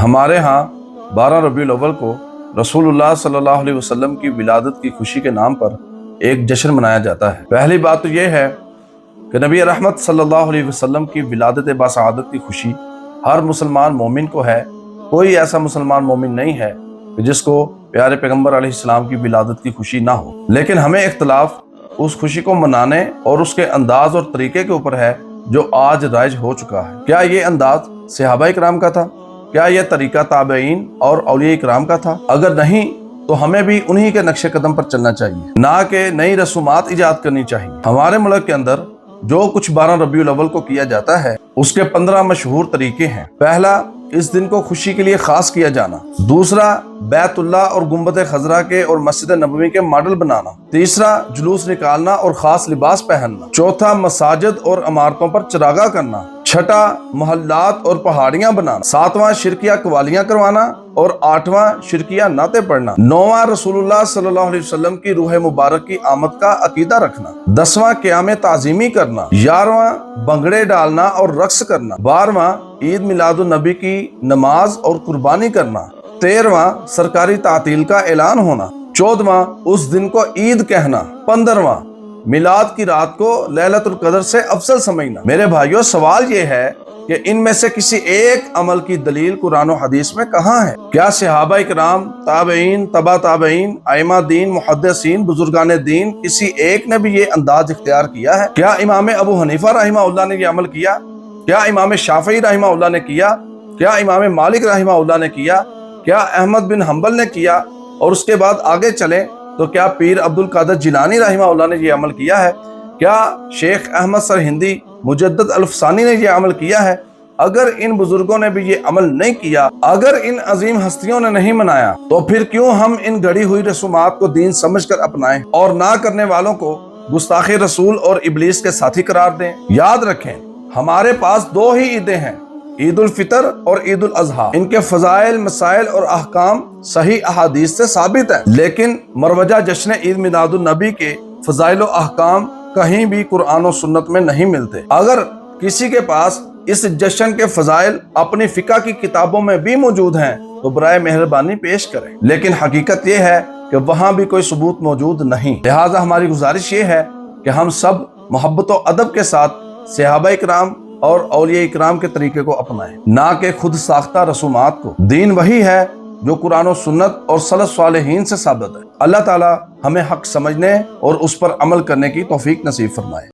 ہمارے ہاں 12 ربیع الاول کو رسول صلی اللہ علیہ وسلم کی ولادت کی خوشی کے نام پر ایک جشن منایا جاتا ہے۔ پہلی بات تو یہ ہے کہ نبی رحمت صلی اللہ علیہ وسلم کی ولادت باسعادت کی خوشی ہر مسلمان مومن کو ہے۔ کوئی ایسا مسلمان مومن نہیں ہے کہ جس کو پیارے پیغمبر علیہ السلام کی ولادت کی خوشی نہ ہو، لیکن ہمیں اختلاف اس خوشی کو منانے اور اس کے انداز اور طریقے کے اوپر ہے جو آج رائج ہو چکا ہے۔ کیا یہ انداز صحابہ کرام کا تھا؟ کیا یہ طریقہ تابعین اور اولیاء کرام کا تھا؟ اگر نہیں تو ہمیں بھی انہی کے نقش قدم پر چلنا چاہیے، نہ کہ نئی رسومات ایجاد کرنی چاہیے۔ ہمارے ملک کے اندر جو کچھ 12 ربیع الاول کو کیا جاتا ہے اس کے 15 مشہور طریقے ہیں۔ پہلا، اس دن کو خوشی کے لیے خاص کیا جانا۔ دوسرا، بیت اللہ اور گنبد خضرا کے اور مسجد نبوی کے ماڈل بنانا۔ تیسرا، جلوس نکالنا اور خاص لباس پہننا۔ چوتھا، مساجد اور عمارتوں پر چراغاں کرنا۔ چھٹا، محلات اور پہاڑیاں بنانا۔ ساتواں، شرکیہ قوالیاں کروانا اور آٹھواں، شرکیہ نعتیں پڑھنا۔ نوواں، رسول اللہ صلی اللہ علیہ وسلم کی روح مبارک کی آمد کا عقیدہ رکھنا۔ 10واں، قیام تعظیمی کرنا۔ 11واں، بنگڑے ڈالنا اور رقص کرنا۔ 12واں، عید میلاد النبی کی نماز اور قربانی کرنا۔ 13واں، سرکاری تعطیل کا اعلان ہونا۔ 14واں، اس دن کو عید کہنا۔ 15واں، میلاد کی رات کو لیلۃ القدر سے افضل سمجھنا۔ میرے بھائیوں، سوال یہ ہے کہ ان میں سے کسی ایک عمل کی دلیل قرآن و حدیث میں کہاں ہے؟ کیا صحابہ کرام، تابعین، تبع تابعین، ائمہ دین، محدثین، بزرگان دین کسی ایک نے بھی یہ انداز اختیار کیا ہے؟ کیا امام ابو حنیفہ رحمہ اللہ نے یہ عمل کیا؟ کیا امام شافعی رحمہ اللہ نے کیا؟ کیا امام مالک رحمہ اللہ نے کیا؟ کیا احمد بن حنبل نے کیا؟ اور اس کے بعد آگے چلیں تو کیا پیر عبد القادر جیلانی رحمہ اللہ نے یہ عمل کیا ہے؟ کیا شیخ احمد سرہندی مجدد الفسانی نے یہ عمل کیا ہے؟ اگر ان بزرگوں نے بھی یہ عمل نہیں کیا، اگر ان عظیم ہستیوں نے نہیں منایا، تو پھر کیوں ہم ان گڑھی ہوئی رسومات کو دین سمجھ کر اپنائیں اور نہ کرنے والوں کو گستاخ رسول اور ابلیس کے ساتھی قرار دیں؟ یاد رکھیں، ہمارے پاس 2 ہی عیدیں ہیں، عید الفطر اور عید الاضحیٰ۔ ان کے فضائل، مسائل اور احکام صحیح احادیث سے ثابت ہیں، لیکن مروجہ جشن عید میلاد النبی کے فضائل و احکام کہیں بھی قرآن و سنت میں نہیں ملتے۔ اگر کسی کے پاس اس جشن کے فضائل اپنی فقہ کی کتابوں میں بھی موجود ہیں تو برائے مہربانی پیش کریں، لیکن حقیقت یہ ہے کہ وہاں بھی کوئی ثبوت موجود نہیں۔ لہٰذا ہماری گزارش یہ ہے کہ ہم سب محبت و ادب کے ساتھ صحابہ کرام اور اولیاء کرام کے طریقے کو اپنائیں، نہ کہ خود ساختہ رسومات کو۔ دین وہی ہے جو قرآن و سنت اور سلف صالحین سے ثابت ہے۔ اللہ تعالی ہمیں حق سمجھنے اور اس پر عمل کرنے کی توفیق نصیب فرمائے۔